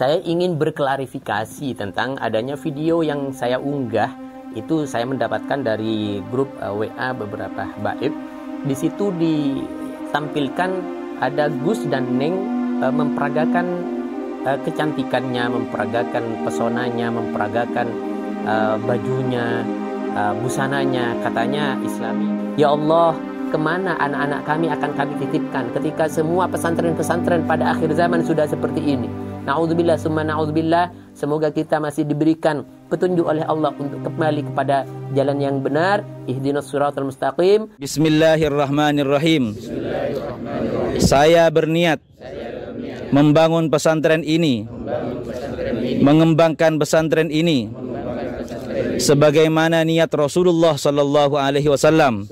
Saya ingin berklarifikasi tentang adanya video yang saya unggah. Itu saya mendapatkan dari grup WA beberapa baib. Di situ ditampilkan ada Gus dan Neng memperagakan kecantikannya, memperagakan pesonanya, memperagakan bajunya, busananya, katanya Islami. Ya Allah, kemana anak-anak kami akan kami titipkan ketika semua pesantren-pesantren pada akhir zaman sudah seperti ini? Na'udzubillah, summa na'udzubillah. Semoga kita masih diberikan petunjuk oleh Allah untuk kembali kepada jalan yang benar. Ihdinas siratal mustaqim. Bismillahirrahmanirrahim. Saya berniat membangun pesantren ini, mengembangkan pesantren ini sebagaimana niat Rasulullah sallallahu alaihi wasallam,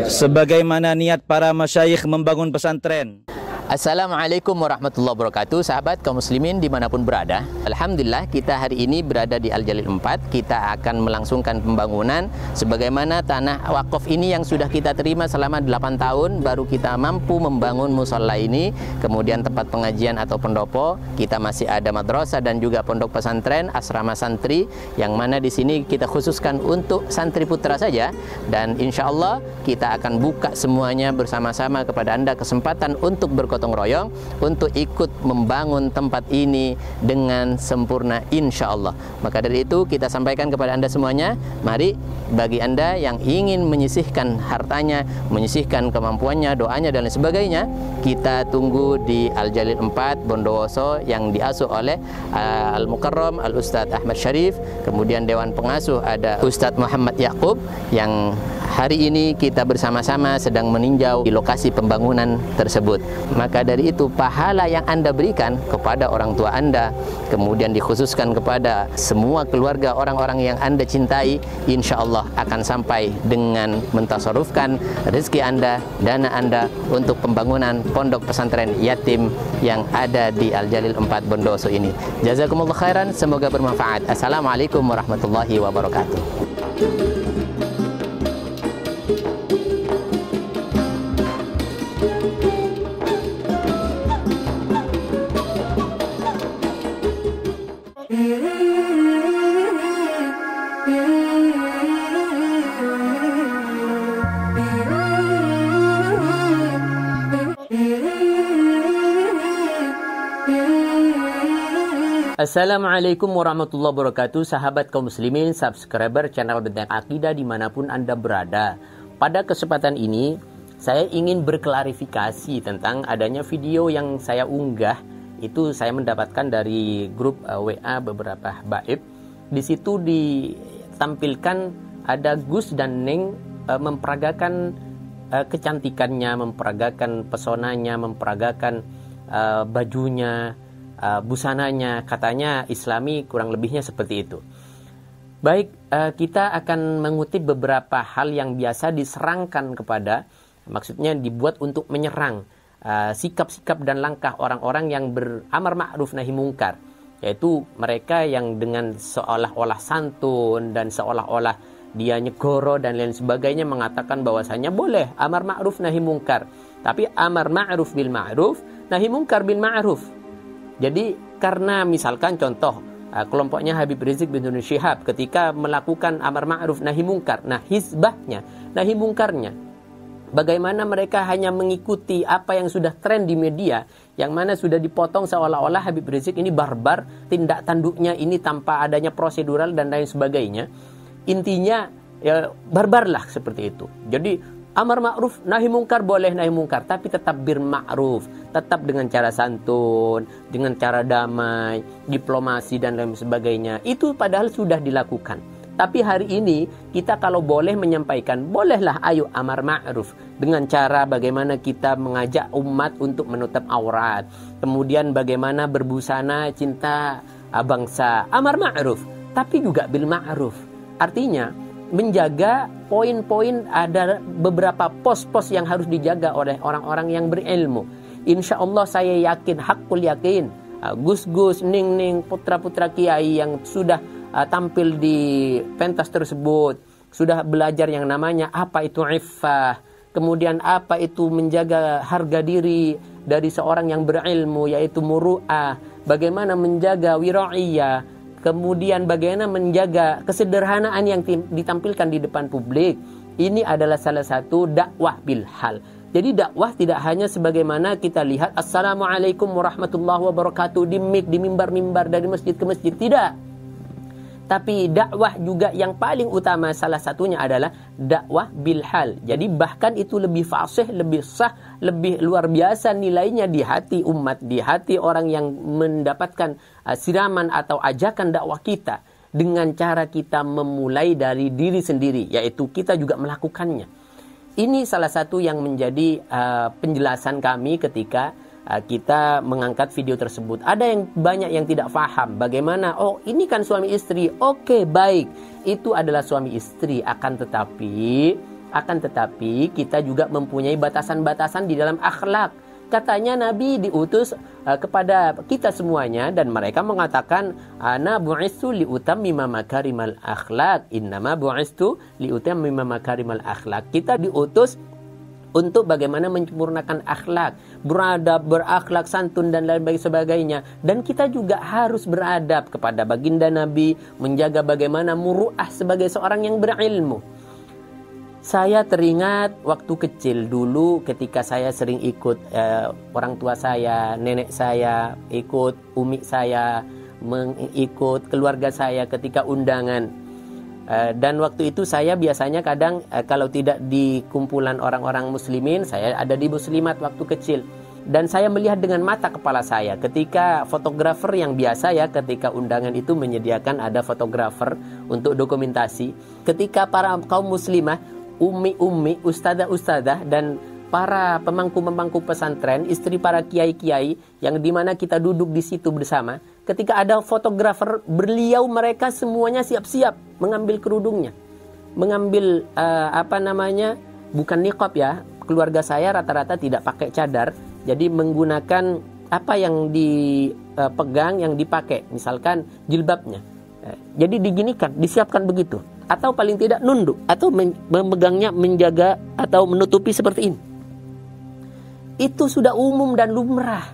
sebagaimana niat para masyayikh membangun pesantren. Assalamualaikum warahmatullahi wabarakatuh. Sahabat kaum muslimin dimanapun berada, alhamdulillah kita hari ini berada di Al-Jalil 4. Kita akan melangsungkan pembangunan sebagaimana tanah wakaf ini yang sudah kita terima selama 8 tahun. Baru kita mampu membangun musola ini, kemudian tempat pengajian atau pendopo. Kita masih ada madrasah dan juga pondok pesantren, asrama santri, yang mana di sini kita khususkan untuk santri putra saja. Dan insya Allah kita akan buka semuanya bersama-sama kepada Anda kesempatan untuk bergotong royong untuk ikut membangun tempat ini dengan sempurna insya Allah. Maka dari itu kita sampaikan kepada Anda semuanya, mari bagi Anda yang ingin menyisihkan hartanya, menyisihkan kemampuannya, doanya dan lain sebagainya, kita tunggu di Al-Jalil 4 Bondowoso yang diasuh oleh Al-Mukarram Al-Ustadz Ahmad Syarif. Kemudian Dewan Pengasuh ada Ustadz Muhammad Yaqub, yang hari ini kita bersama-sama sedang meninjau di lokasi pembangunan tersebut. Maka dari itu pahala yang Anda berikan kepada orang tua Anda, kemudian dikhususkan kepada semua keluarga orang-orang yang Anda cintai, insya Allah akan sampai dengan mentasarufkan rezeki Anda, dana Anda untuk pembangunan pondok pesantren yatim yang ada di Al-Jalil 4 Bondowoso ini. Jazakumullah khairan, semoga bermanfaat. Assalamualaikum warahmatullahi wabarakatuh. Assalamualaikum warahmatullahi wabarakatuh. Sahabat kaum muslimin, subscriber channel Benteng Akidah dimanapun Anda berada. Pada kesempatan ini saya ingin berklarifikasi tentang adanya video yang saya unggah. Itu saya mendapatkan dari grup WA beberapa baib. Di situ ditampilkan ada Gus dan Neng memperagakan kecantikannya, memperagakan pesonanya, memperagakan bajunya, busananya, katanya Islami, kurang lebihnya seperti itu. Baik, kita akan mengutip beberapa hal yang biasa diserangkan kepada, maksudnya dibuat untuk menyerang sikap-sikap dan langkah orang-orang yang beramar ma'ruf nahi mungkar, yaitu mereka yang dengan seolah-olah santun dan seolah-olah dia nyegoro dan lain sebagainya mengatakan bahwasanya boleh amar ma'ruf nahi mungkar, tapi amar ma'ruf bil ma'ruf, nahi mungkar bil ma'ruf. Jadi karena misalkan contoh kelompoknya Habib Rizik bin Nur Syihab ketika melakukan amar ma'ruf nahi mungkar, nah hizbahnya nahi mungkarnya, bagaimana mereka hanya mengikuti apa yang sudah tren di media, yang mana sudah dipotong seolah-olah Habib Rizik ini barbar, tindak tanduknya ini tanpa adanya prosedural dan lain sebagainya. Intinya ya barbar lah seperti itu. Jadi amar ma'ruf nahi mungkar boleh nahi mungkar, tapi tetap bir ma'ruf, tetap dengan cara santun, dengan cara damai, diplomasi dan lain sebagainya. Itu padahal sudah dilakukan. Tapi hari ini kita kalau boleh menyampaikan, bolehlah ayo amar ma'ruf dengan cara bagaimana kita mengajak umat untuk menutup aurat, kemudian bagaimana berbusana cinta bangsa, amar ma'ruf, tapi juga bil ma'ruf. Artinya menjaga poin-poin, ada beberapa pos-pos yang harus dijaga oleh orang-orang yang berilmu. Insya Allah saya yakin, hakul yakin, Gus-gus, ning-ning, putra-putra kiai yang sudah tampil di pentas tersebut, sudah belajar yang namanya apa itu iffah, kemudian apa itu menjaga harga diri dari seorang yang berilmu, yaitu muru'ah, bagaimana menjaga wira'iyah, kemudian bagaimana menjaga kesederhanaan yang ditampilkan di depan publik. Ini adalah salah satu dakwah bil hal. Jadi dakwah tidak hanya sebagaimana kita lihat Assalamualaikum warahmatullahi wabarakatuh di mimbar-mimbar dari masjid ke masjid, tidak. Tapi dakwah juga yang paling utama salah satunya adalah dakwah bil hal. Jadi bahkan itu lebih fasih, lebih sah, lebih luar biasa nilainya di hati umat, di hati orang yang mendapatkan siraman atau ajakan dakwah kita, dengan cara kita memulai dari diri sendiri, yaitu kita juga melakukannya. Ini salah satu yang menjadi penjelasan kami ketika kita mengangkat video tersebut. Ada yang banyak yang tidak paham bagaimana, oh ini kan suami istri. Oke, baik, itu adalah suami istri, akan tetapi kita juga mempunyai batasan-batasan di dalam akhlak. Katanya Nabi diutus kepada kita semuanya, dan mereka mengatakan ana bu'istu liutammima makarimal akhlak, innama bu'istu liutammima makarimal akhlak. Kita diutus untuk bagaimana menyempurnakan akhlak, beradab, berakhlak santun dan lain sebagainya. Dan kita juga harus beradab kepada baginda Nabi, menjaga bagaimana muru'ah sebagai seorang yang berilmu. Saya teringat waktu kecil dulu ketika saya sering ikut orang tua saya, nenek saya, ikut umi saya, mengikut keluarga saya ketika undangan. Dan waktu itu saya biasanya kadang kalau tidak di kumpulan orang-orang muslimin, saya ada di muslimat waktu kecil. Dan saya melihat dengan mata kepala saya ketika fotografer yang biasa ya, ketika undangan itu menyediakan ada fotografer untuk dokumentasi. Ketika para kaum muslimah, umi-umi, ustadzah-ustadzah, dan para pemangku-pemangku pesantren, istri para kiai-kiai yang dimana kita duduk di situ bersama, ketika ada fotografer, mereka semuanya siap-siap mengambil kerudungnya, mengambil bukan niqab ya. Keluarga saya rata-rata tidak pakai cadar, jadi menggunakan apa yang dipegang, yang dipakai, misalkan jilbabnya. Jadi diginikan, disiapkan begitu. Atau paling tidak nunduk, atau memegangnya, menjaga atau menutupi seperti ini. Itu sudah umum dan lumrah.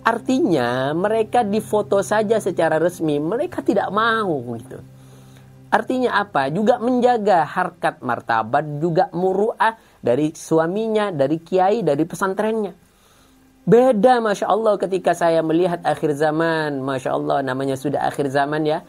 Artinya mereka difoto saja secara resmi, mereka tidak mau gitu. Artinya apa? Juga menjaga harkat martabat, juga muru'ah dari suaminya, dari kiai, dari pesantrennya. Beda Masya Allah ketika saya melihat akhir zaman. Masya Allah, namanya sudah akhir zaman ya.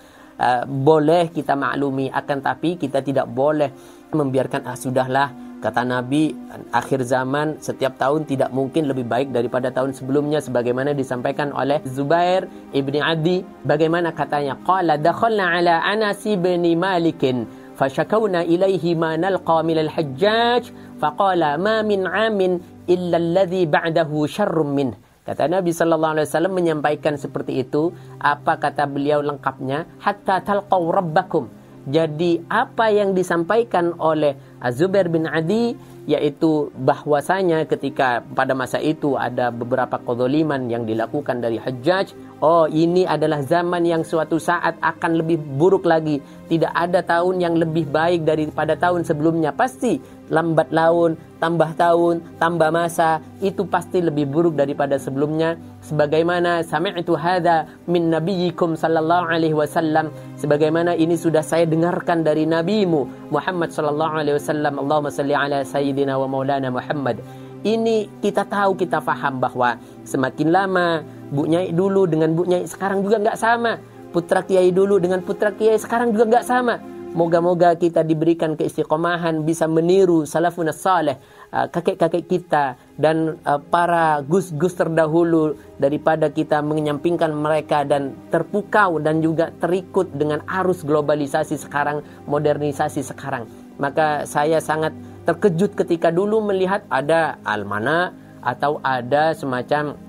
Boleh kita maklumi, akan tapi kita tidak boleh membiarkan sudahlah, kata Nabi, akhir zaman setiap tahun tidak mungkin lebih baik daripada tahun sebelumnya, sebagaimana disampaikan oleh Zubair ibni Adi. Bagaimana katanya? Qala dakhalna ala Anas ibni Malikin fashakawna ilaihi ma nalqa minal hajjaj faqala ma min amin illa alladhi ba'dahu syarrum minh. Kata Nabi SAW menyampaikan seperti itu. Apa kata beliau lengkapnya? Hatta talqaw rabbakum. Jadi apa yang disampaikan oleh Az-Zubair bin Adi, yaitu bahwasanya ketika pada masa itu ada beberapa kezaliman yang dilakukan dari Hajjaj. Oh, ini adalah zaman yang suatu saat akan lebih buruk lagi. Tidak ada tahun yang lebih baik daripada tahun sebelumnya. Pasti lambat laun, tambah masa, itu pasti lebih buruk daripada sebelumnya. Sebagaimana sami'tu hadza min nabiyyikum sallallahu alaihi wasallam, sebagaimana ini sudah saya dengarkan dari nabimu Muhammad sallallahu alaihi wasallam. Allahumma salli ala sayyidina wa maulana Muhammad. Ini kita tahu, kita faham bahwa semakin lama Bu Nyai dulu dengan Bu Nyai sekarang juga nggak sama. Putra Kiai dulu dengan putra Kiai sekarang juga nggak sama. Moga-moga kita diberikan keistiqomahan, bisa meniru salafun salih, kakek-kakek kita dan para gus-gus terdahulu, daripada kita menyampingkan mereka dan terpukau dan juga terikut dengan arus globalisasi sekarang, modernisasi sekarang. Maka saya sangat terkejut ketika dulu melihat ada almana atau ada semacam,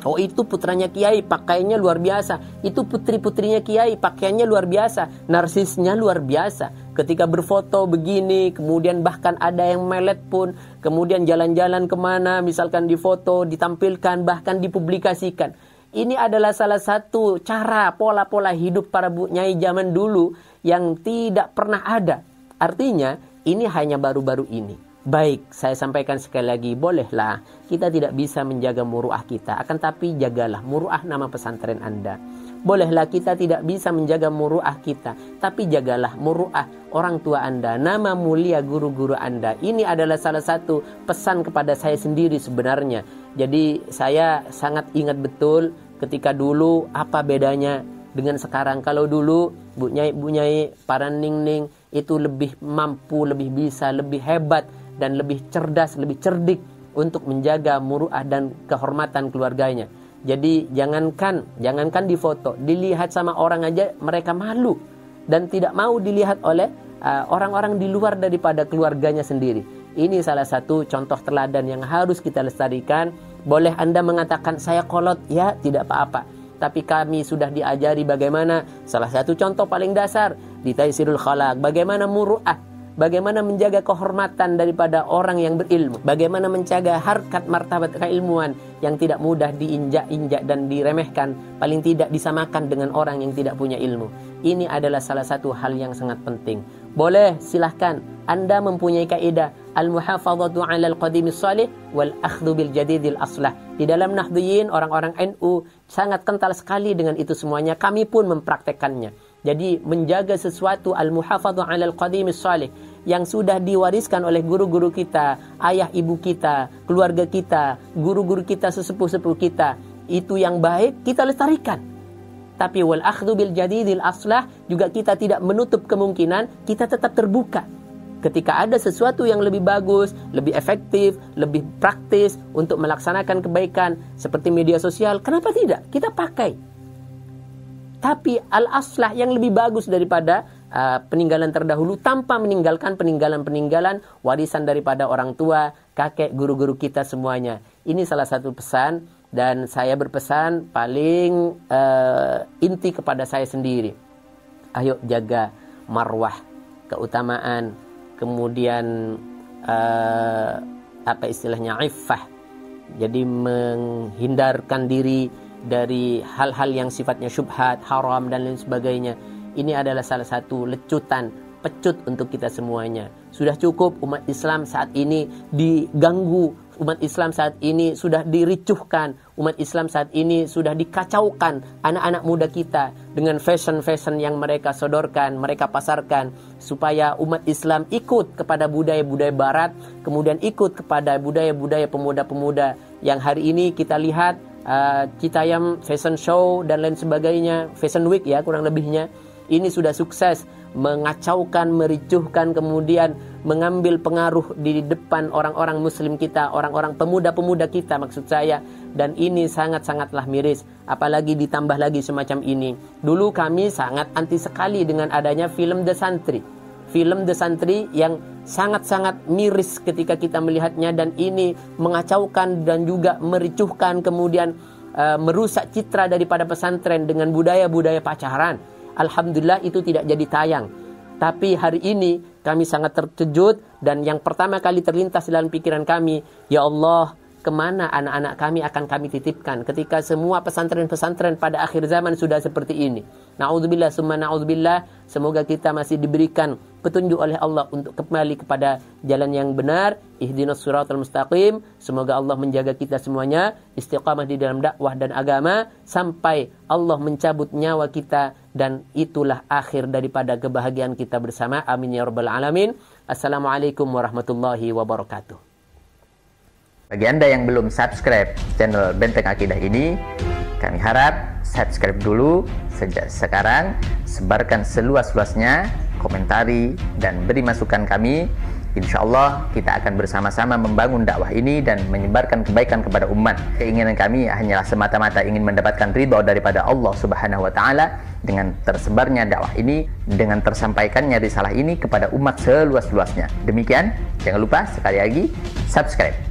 oh itu putranya Kiai pakaiannya luar biasa, itu putri-putrinya Kiai pakaiannya luar biasa, narsisnya luar biasa. Ketika berfoto begini, kemudian bahkan ada yang melet pun, kemudian jalan-jalan kemana, misalkan difoto, ditampilkan, bahkan dipublikasikan. Ini adalah salah satu cara pola-pola hidup para Bu Nyai zaman dulu yang tidak pernah ada. Artinya ini hanya baru-baru ini. Baik, saya sampaikan sekali lagi, bolehlah kita tidak bisa menjaga muruah kita, akan tapi jagalah muruah nama pesantren Anda. Bolehlah kita tidak bisa menjaga muruah kita, tapi jagalah muruah orang tua Anda, nama mulia guru-guru Anda. Ini adalah salah satu pesan kepada saya sendiri sebenarnya. Jadi saya sangat ingat betul ketika dulu apa bedanya dengan sekarang. Kalau dulu Bu Nyai, para ning-ning itu lebih mampu, lebih bisa, lebih hebat, dan lebih cerdas, lebih cerdik untuk menjaga muruah dan kehormatan keluarganya. Jadi jangankan difoto, dilihat sama orang aja mereka malu dan tidak mau dilihat oleh orang-orang di luar daripada keluarganya sendiri. Ini salah satu contoh teladan yang harus kita lestarikan. Boleh Anda mengatakan saya kolot, ya tidak apa-apa. Tapi kami sudah diajari bagaimana, salah satu contoh paling dasar di Taisirul Khalaq, bagaimana muruah, bagaimana menjaga kehormatan daripada orang yang berilmu, bagaimana menjaga harkat martabat keilmuan yang tidak mudah diinjak-injak dan diremehkan, paling tidak disamakan dengan orang yang tidak punya ilmu. Ini adalah salah satu hal yang sangat penting. Boleh, silahkan Anda mempunyai kaidah al-muhafadzatu 'alal qadimis salih wal akhdhu bil jadidil aslah. Di dalam Nahdliyin, orang-orang NU sangat kental sekali dengan itu semuanya. Kami pun mempraktekannya. Jadi menjaga sesuatu al-muhafadzatu 'alal qadimis salih yang sudah diwariskan oleh guru-guru kita, ayah ibu kita, keluarga kita, guru-guru kita, sesepuh-sepuh kita, itu yang baik kita lestarikan. Tapi wal akhdhu bil jadidil aslah juga kita tidak menutup kemungkinan kita tetap terbuka. Ketika ada sesuatu yang lebih bagus, lebih efektif, lebih praktis untuk melaksanakan kebaikan seperti media sosial, kenapa tidak? Kita pakai. Tapi al-aslah yang lebih bagus daripada peninggalan terdahulu tanpa meninggalkan peninggalan-peninggalan warisan daripada orang tua, kakek, guru-guru kita semuanya. Ini salah satu pesan, dan saya berpesan paling inti kepada saya sendiri. Ayo jaga marwah, keutamaan, kemudian apa istilahnya, iffah. Jadi menghindarkan diri dari hal-hal yang sifatnya syubhat, haram dan lain sebagainya. Ini adalah salah satu lecutan, pecut untuk kita semuanya. Sudah cukup umat Islam saat ini diganggu, umat Islam saat ini sudah diricuhkan, umat Islam saat ini sudah dikacaukan anak-anak muda kita dengan fashion-fashion yang mereka sodorkan, mereka pasarkan, supaya umat Islam ikut kepada budaya-budaya barat, kemudian ikut kepada budaya-budaya pemuda-pemuda yang hari ini kita lihat Citayam Fashion Show dan lain sebagainya, Fashion Week ya kurang lebihnya. Ini sudah sukses mengacaukan, mericuhkan, kemudian mengambil pengaruh di depan orang-orang muslim kita, orang-orang pemuda-pemuda kita maksud saya. Dan ini sangat-sangatlah miris, apalagi ditambah lagi semacam ini. Dulu kami sangat anti sekali dengan adanya film The Santri. Film The Santri yang sangat-sangat miris ketika kita melihatnya, dan ini mengacaukan dan juga mericuhkan, kemudian merusak citra daripada pesantren dengan budaya-budaya pacaran. Alhamdulillah itu tidak jadi tayang. Tapi hari ini kami sangat terkejut, dan yang pertama kali terlintas dalam pikiran kami, ya Allah, kemana anak-anak kami akan kami titipkan ketika semua pesantren-pesantren pada akhir zaman sudah seperti ini. Na'udzubillah summa na'udzubillah. Semoga kita masih diberikan petunjuk oleh Allah untuk kembali kepada jalan yang benar. Ihdinas siratal mustaqim. Semoga Allah menjaga kita semuanya istiqamah di dalam dakwah dan agama sampai Allah mencabut nyawa kita, dan itulah akhir daripada kebahagiaan kita bersama. Amin ya rabbal alamin. Assalamualaikum warahmatullahi wabarakatuh. Bagi Anda yang belum subscribe channel Benteng Akidah ini, kami harap subscribe dulu sejak sekarang, sebarkan seluas-luasnya, komentari dan beri masukan kami. Insya Allah kita akan bersama-sama membangun dakwah ini dan menyebarkan kebaikan kepada umat. Keinginan kami hanyalah semata-mata ingin mendapatkan ridha daripada Allah Subhanahu wa Ta'ala dengan tersebarnya dakwah ini, dengan tersampaikannya risalah ini kepada umat seluas-luasnya. Demikian, jangan lupa sekali lagi subscribe.